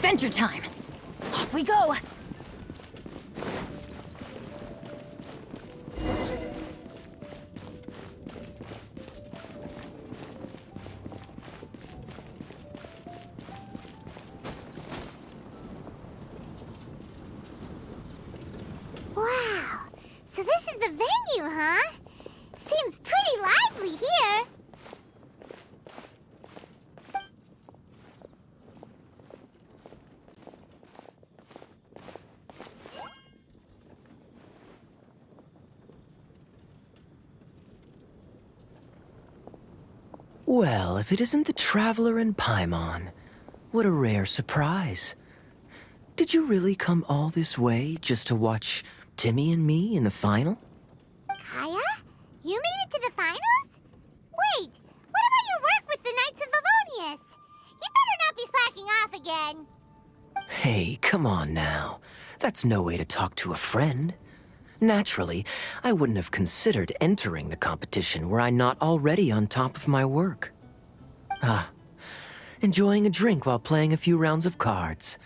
adventure time! Off we go! Wow, so this is the venue, huh? Seems pretty lively here. Well, if it isn't the Traveler and Paimon, what a rare surprise. Did you really come all this way just to watch Timmy and me in the final? Kaya? You made it to the finals? Wait, what about your work with the Knights of Favonius? You better not be slacking off again. Hey, come on now. That's no way to talk to a friend. Naturally, I wouldn't have considered entering the competition were I not already on top of my work. Enjoying a drink while playing a few rounds of cards.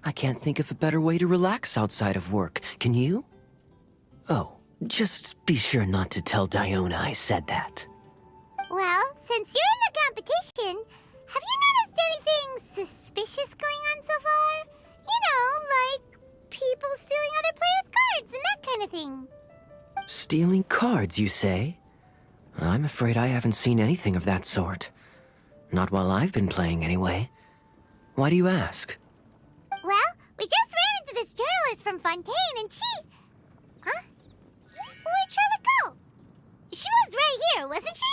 I can't think of a better way to relax outside of work, can you? Oh, just be sure not to tell Diona I said that. Well, since you're in the competition, have you noticed anything suspicious going on so far? You know, like people stealing other players' cards and that kind of thing. Stealing cards, you say? I'm afraid I haven't seen anything of that sort. Not while I've been playing, anyway. Why do you ask? Well, we just ran into this journalist from Fontaine and she... Huh? Where'd Charlotte go? She was right here, wasn't she?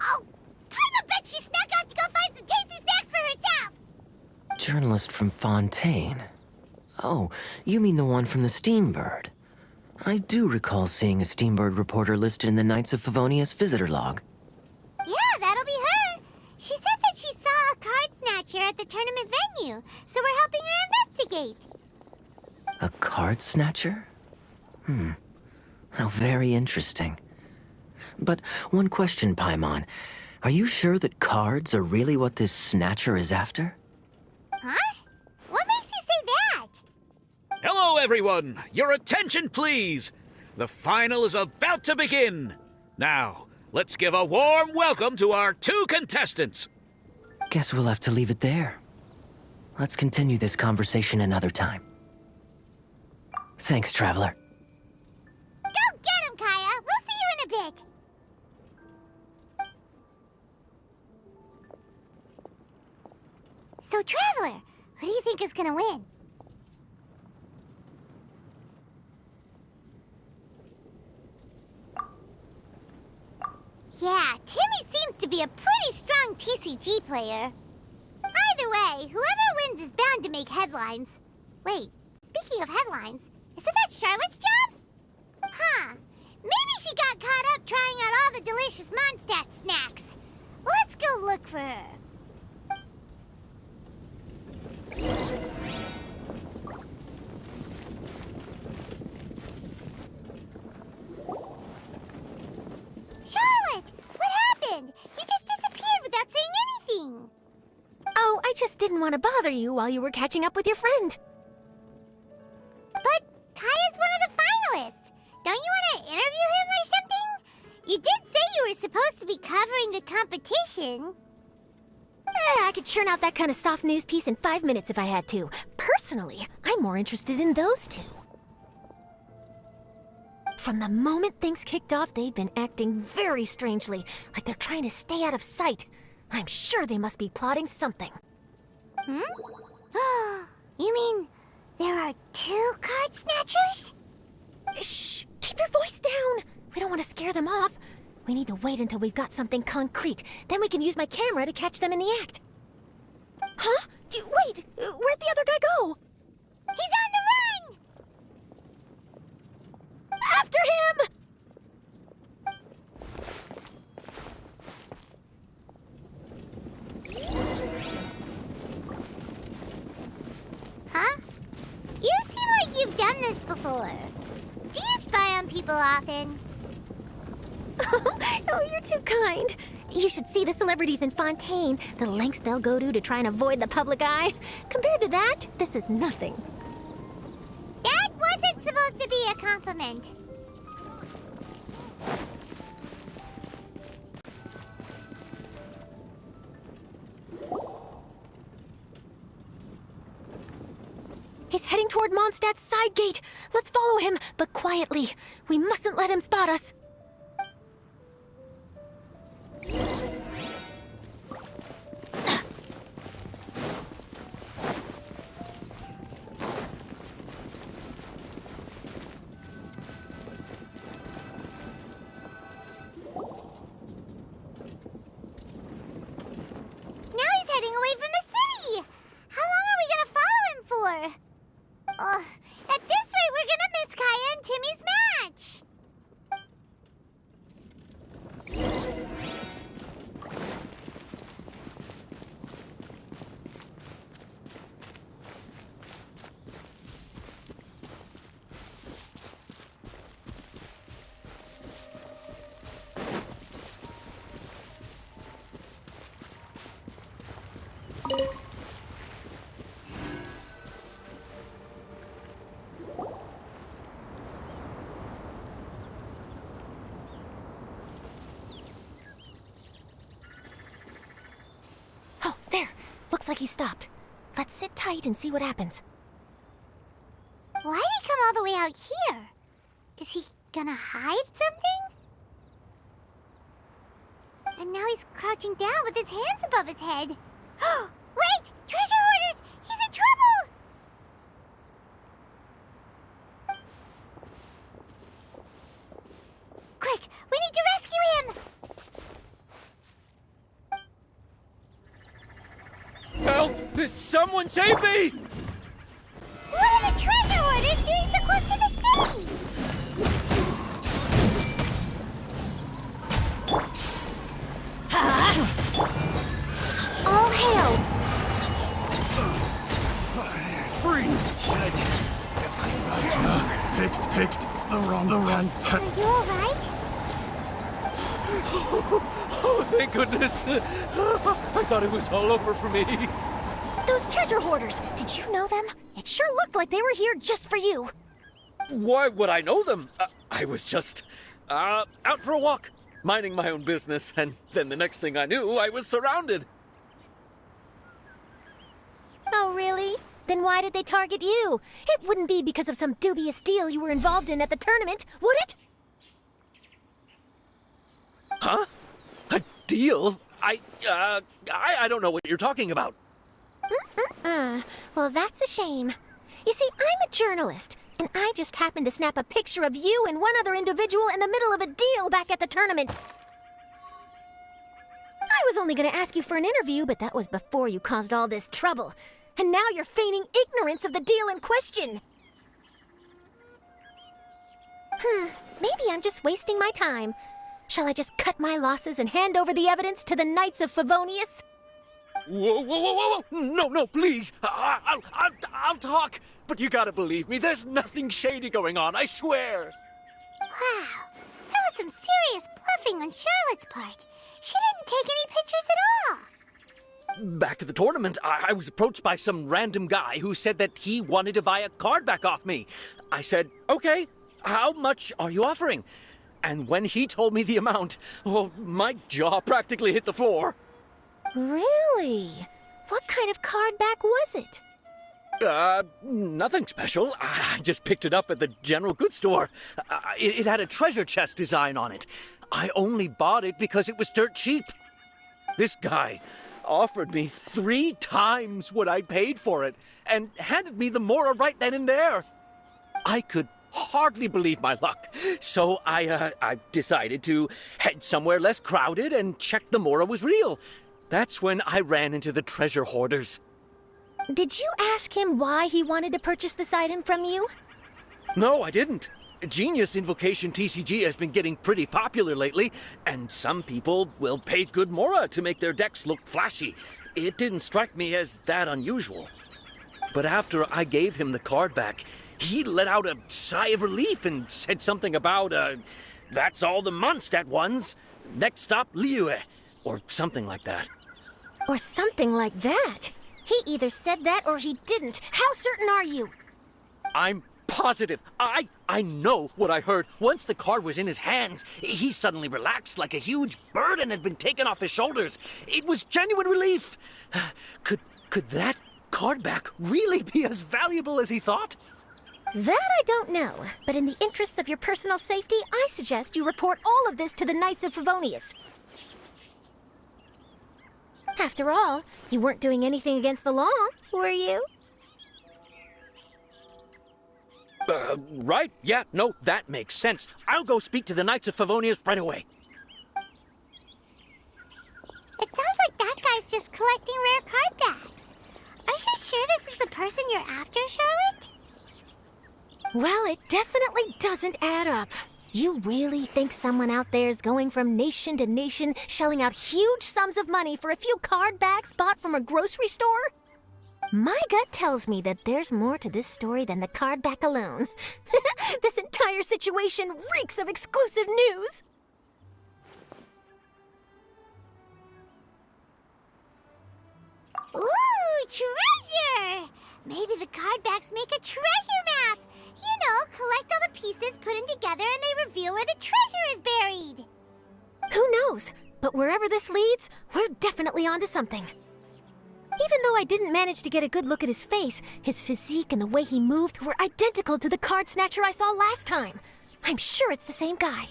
Oh, I bet she snuck out to go find some tasty snacks for herself! Journalist from Fontaine. Oh, you mean the one from the Steambird. I do recall seeing a Steambird reporter listed in the Knights of Favonius visitor log. Yeah, that'll be her. She said that she saw a card snatcher at the tournament venue, so we're helping her investigate. A card snatcher? How very interesting. But one question, Paimon. Are you sure that cards are really what this snatcher is after? Huh? What makes you say that? Hello, everyone! Your attention, please! The final is about to begin! Now, let's give a warm welcome to our two contestants! Guess we'll have to leave it there. Let's continue this conversation another time. Thanks, Traveler. Go get him, Kaya! We'll see you in a bit! So, Traveler, who do you think is gonna win? Yeah, Timmy seems to be a pretty strong TCG player. Either way, whoever wins is bound to make headlines. Wait, speaking of headlines, isn't that Charlotte's job? Huh. Maybe she got caught up trying out all the delicious Mondstadt snacks. Let's go look for her. Charlotte! What happened? You just disappeared without saying anything. Oh, I just didn't want to bother you while you were catching up with your friend. But Kaya's one of the finalists. Don't you want to interview him or something? You did say you were supposed to be covering the competition. I could churn out that kind of soft news piece in 5 minutes if I had to. Personally, I'm more interested in those two. From the moment things kicked off, they've been acting very strangely, like they're trying to stay out of sight. I'm sure they must be plotting something. You mean there are two card snatchers? Shh! Keep your voice down! We don't want to scare them off. We need to wait until we've got something concrete. Then we can use my camera to catch them in the act. Huh? Wait! Where'd the other guy go? He's on the run! After him! Huh? You seem like you've done this before. Do you spy on people often? Oh, you're too kind. You should see the celebrities in Fontaine, the lengths they'll go to try and avoid the public eye. Compared to that, this is nothing. That wasn't supposed to be a compliment. He's heading toward Mondstadt's side gate. Let's follow him, but quietly. We mustn't let him spot us. Now he's heading away from the city! How long are we gonna follow him for? At this rate, we're gonna miss Kaya and Timmy's match! Oh, there. Looks like he stopped. Let's sit tight and see what happens. Why'd he come all the way out here? Is he gonna hide something? And now he's crouching down with his hands above his head. Wait! Treasure hoarders! He's in trouble! Quick! We need to rescue him! Help! Someone save me! What are the treasure hoarders doing so close to the city? All hail! Freeze! Picked the wrong Are you alright? Oh, thank goodness! I thought it was all over for me. Those treasure hoarders, did you know them? It sure looked like they were here just for you. Why would I know them? I was just out for a walk, minding my own business, and then the next thing I knew, I was surrounded. Oh, really? Then why did they target you? It wouldn't be because of some dubious deal you were involved in at the tournament, would it? Huh? A deal? I don't know what you're talking about. Well, that's a shame. You see, I'm a journalist, and I just happened to snap a picture of you and one other individual in the middle of a deal back at the tournament. I was only going to ask you for an interview, but that was before you caused all this trouble. And now you're feigning ignorance of the deal in question. Maybe I'm just wasting my time. Shall I just cut my losses and hand over the evidence to the Knights of Favonius? Whoa! No, please. I'll talk. But you gotta believe me, there's nothing shady going on, I swear. Wow, that was some serious bluffing on Charlotte's part. She didn't take any pictures at all. Back at the tournament, I was approached by some random guy who said that he wanted to buy a card back off me. I said, okay, how much are you offering? And when he told me the amount, oh, my jaw practically hit the floor. Really? What kind of card back was it? Nothing special. I just picked it up at the general goods store. It had a treasure chest design on it. I only bought it because it was dirt cheap. This guy offered me 3 times what I paid for it and handed me the Mora right then and there. I could hardly believe my luck, so I decided to head somewhere less crowded and check the Mora was real. That's when I ran into the treasure hoarders. Did you ask him why he wanted to purchase this item from you? No, I didn't. Genius Invocation TCG has been getting pretty popular lately, and some people will pay good Mora to make their decks look flashy. It didn't strike me as that unusual. But after I gave him the card back, he let out a sigh of relief and said something about, that's all the Mondstadt ones. Next stop, Liyue. Or something like that. Or something like that. He either said that or he didn't. How certain are you? I'm positive. I know what I heard. Once the card was in his hands, he suddenly relaxed like a huge burden had been taken off his shoulders. It was genuine relief. Could that card back really be as valuable as he thought? That I don't know, but in the interests of your personal safety, I suggest you report all of this to the Knights of Favonius. After all, you weren't doing anything against the law, were you? Right? Yeah, no, that makes sense. I'll go speak to the Knights of Favonius right away. It sounds like that guy's just collecting rare card backs. Are you sure this is the person you're after, Charlotte? Well, it definitely doesn't add up. You really think someone out there is going from nation to nation, shelling out huge sums of money for a few card backs bought from a grocery store? My gut tells me that there's more to this story than the card back alone. This entire situation reeks of exclusive news. Ooh, treasure! Maybe the card backs make a treasure map. You know, collect all the pieces, put them together, and they reveal where the treasure is buried. Who knows? But wherever this leads, we're definitely onto something. Even though I didn't manage to get a good look at his face, his physique and the way he moved were identical to the card snatcher I saw last time. I'm sure it's the same guy.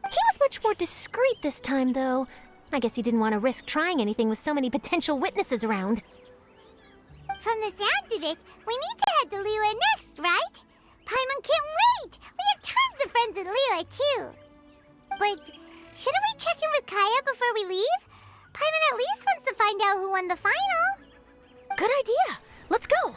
He was much more discreet this time, though. I guess he didn't want to risk trying anything with so many potential witnesses around. From the sounds of it, we need to head to Liyue next, right? Paimon can't wait! We have tons of friends in Liyue, too. But shouldn't we check in with Kaya before we leave? Paimon at least wants to find out who won the final. Good idea. Let's go.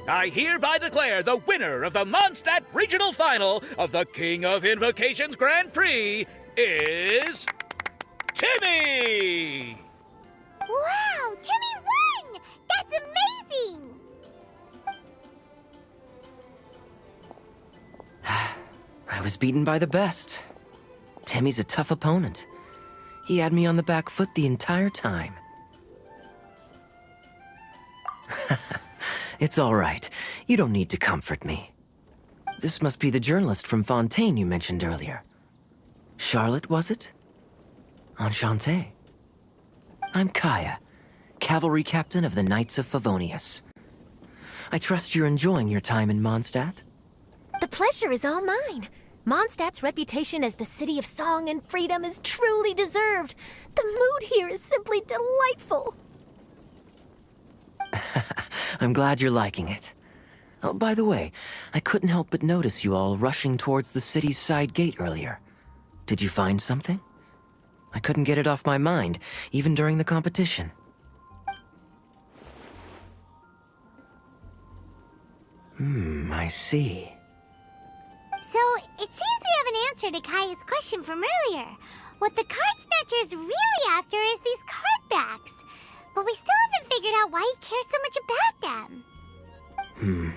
I hereby declare the winner of the Mondstadt Regional Final of the King of Invocations Grand Prix is Timmy! Wow, Timmy won! That's amazing! I was beaten by the best. Timmy's a tough opponent. He had me on the back foot the entire time. It's all right. You don't need to comfort me. This must be the journalist from Fontaine you mentioned earlier. Charlotte, was it? Enchanté. I'm Kaya, cavalry captain of the Knights of Favonius. I trust you're enjoying your time in Mondstadt? The pleasure is all mine. Mondstadt's reputation as the city of song and freedom is truly deserved. The mood here is simply delightful. I'm glad you're liking it. Oh, by the way, I couldn't help but notice you all rushing towards the city's side gate earlier. Did you find something? I couldn't get it off my mind, even during the competition. I see. So, it seems we have an answer to Kaya's question from earlier. What the card snatcher's really after is these card backs. But we still haven't figured out why he cares so much about them.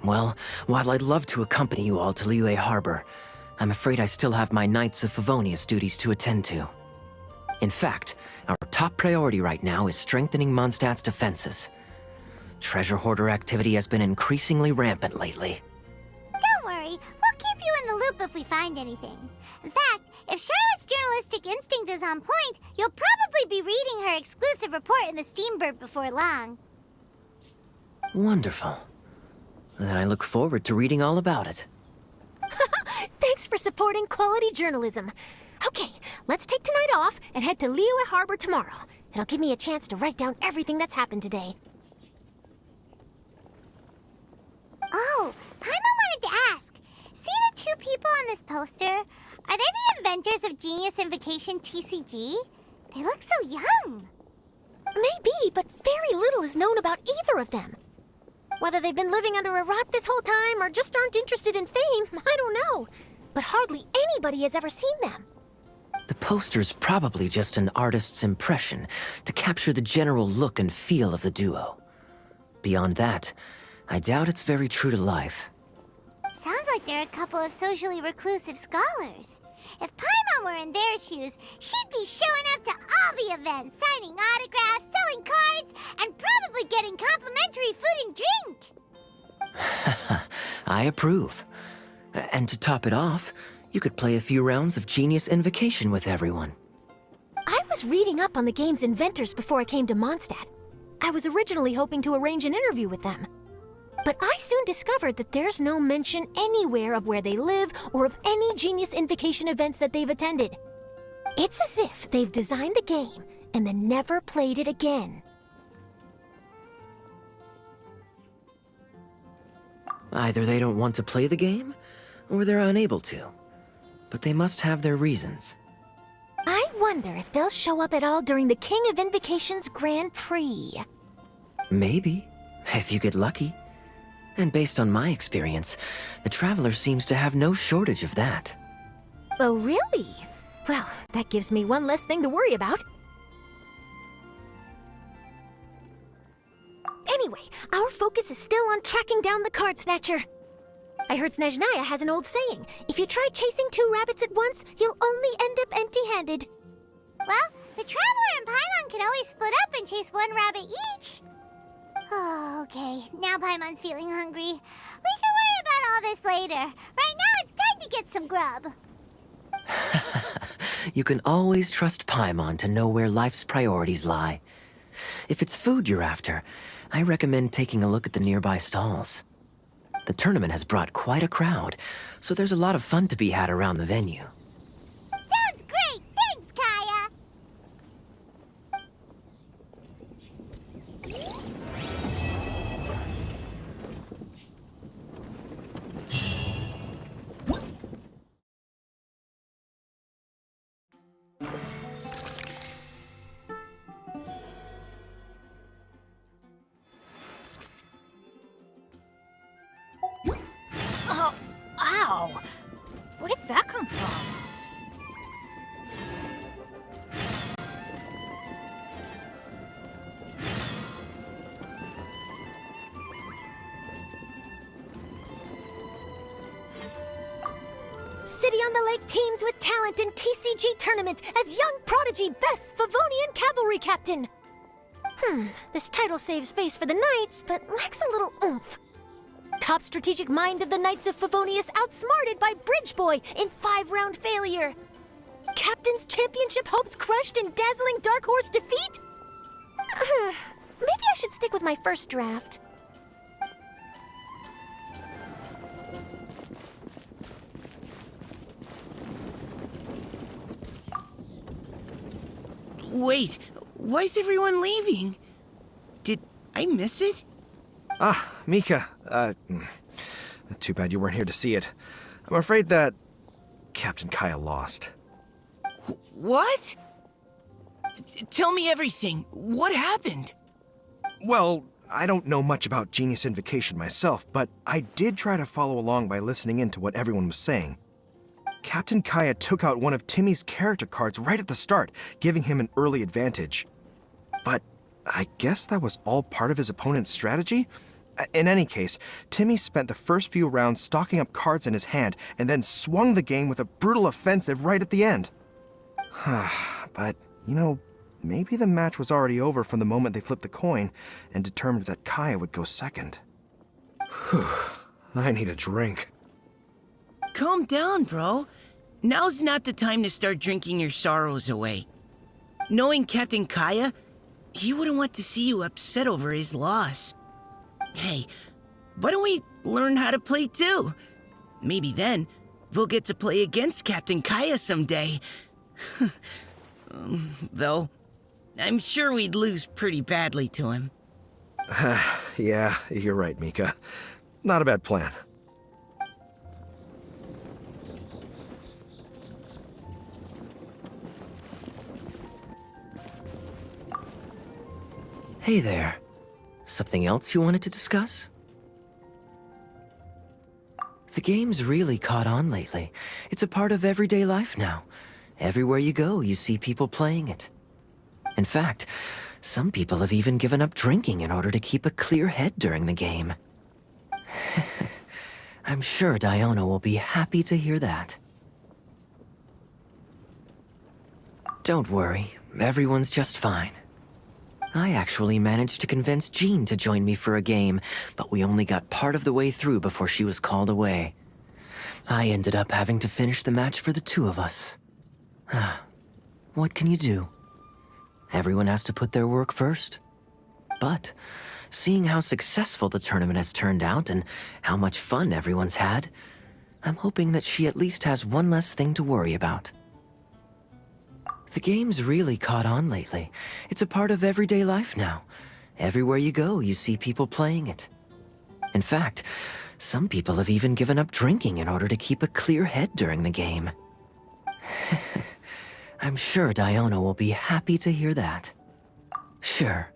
Well, while I'd love to accompany you all to Liyue Harbor, I'm afraid I still have my Knights of Favonius duties to attend to. In fact, our top priority right now is strengthening Mondstadt's defenses. Treasure hoarder activity has been increasingly rampant lately. Don't worry, we'll keep you in the loop if we find anything. In fact, if Charlotte's journalistic instinct is on point, you'll probably be reading her exclusive report in the Steambird before long. Wonderful. Then I look forward to reading all about it. Thanks for supporting quality journalism. Okay, let's take tonight off and head to Liyue Harbor tomorrow. It'll give me a chance to write down everything that's happened today. Oh, Paimon wanted to ask. See the two people on this poster? Are they the inventors of Genius Invocation TCG? They look so young. Maybe, but very little is known about either of them. Whether they've been living under a rock this whole time or just aren't interested in fame, I don't know. But hardly anybody has ever seen them. The poster's probably just an artist's impression to capture the general look and feel of the duo. Beyond that, I doubt it's very true to life. Sounds like they're a couple of socially reclusive scholars. If Paimon were in their shoes, she'd be showing up to all the events, signing autographs, selling cards, and probably getting complimentary food and drink. I approve. And to top it off, you could play a few rounds of Genius Invocation with everyone. I was reading up on the game's inventors before I came to Mondstadt. I was originally hoping to arrange an interview with them. But I soon discovered that there's no mention anywhere of where they live or of any Genius Invocation events that they've attended. It's as if they've designed the game and then never played it again. Either they don't want to play the game, or they're unable to. But they must have their reasons. I wonder if they'll show up at all during the King of Invocation's Grand Prix. Maybe, if you get lucky. And based on my experience, the Traveler seems to have no shortage of that. Oh, really? Well, that gives me one less thing to worry about. Anyway, our focus is still on tracking down the card snatcher. I heard Snezhnaya has an old saying, if you try chasing two rabbits at once, you'll only end up empty-handed. Well, the Traveler and Paimon can always split up and chase one rabbit each. Oh, okay. Now Paimon's feeling hungry. We can worry about all this later. Right now, it's time to get some grub. You can always trust Paimon to know where life's priorities lie. If it's food you're after, I recommend taking a look at the nearby stalls. The tournament has brought quite a crowd, so there's a lot of fun to be had around the venue. Sounds great! Thanks, Kaya! Oh, ow! Where did that come from? City on the Lake teams with talent in TCG tournament as young prodigy Best Favonian Cavalry Captain. This title saves face for the Knights, but lacks a little oomph. Top strategic mind of the Knights of Favonius outsmarted by Bridge Boy in 5-round failure. Captain's championship hopes crushed in dazzling Dark Horse defeat? Maybe I should stick with my first draft. Wait, why is everyone leaving? Did I miss it? Ah, Mika. Too bad you weren't here to see it. I'm afraid that Captain Kaya lost. What? Tell me everything. What happened? Well, I don't know much about Genius Invocation myself, but I did try to follow along by listening in to what everyone was saying. Captain Kaya took out one of Timmy's character cards right at the start, giving him an early advantage. But I guess that was all part of his opponent's strategy? In any case, Timmy spent the first few rounds stocking up cards in his hand and then swung the game with a brutal offensive right at the end. But, you know, maybe the match was already over from the moment they flipped the coin and determined that Kaya would go second. Whew, I need a drink. Calm down, bro. Now's not the time to start drinking your sorrows away. Knowing Captain Kaya, he wouldn't want to see you upset over his loss. Hey, why don't we learn how to play too? Maybe then we'll get to play against Captain Kaya someday. Though, I'm sure we'd lose pretty badly to him. Yeah, you're right, Mika. Not a bad plan. Hey there. Something else you wanted to discuss? The game's really caught on lately. It's a part of everyday life now. Everywhere you go, you see people playing it. In fact, some people have even given up drinking in order to keep a clear head during the game. I'm sure Diona will be happy to hear that. Don't worry, everyone's just fine. I actually managed to convince Jean to join me for a game, but we only got part of the way through before she was called away. I ended up having to finish the match for the two of us. What can you do? Everyone has to put their work first. But, seeing how successful the tournament has turned out and how much fun everyone's had, I'm hoping that she at least has one less thing to worry about. The game's really caught on lately. It's a part of everyday life now. Everywhere you go, you see people playing it. In fact, some people have even given up drinking in order to keep a clear head during the game. I'm sure Diona will be happy to hear that. Sure.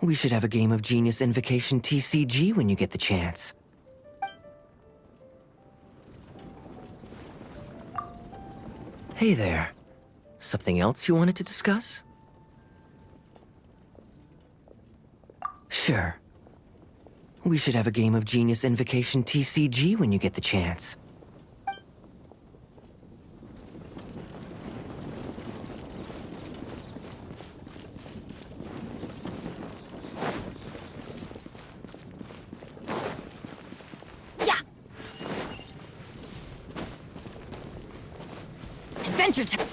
We should have a game of Genius Invocation TCG when you get the chance. Hey there. Something else you wanted to discuss? Sure. We should have a game of Genius Invocation TCG when you get the chance. Adventure time.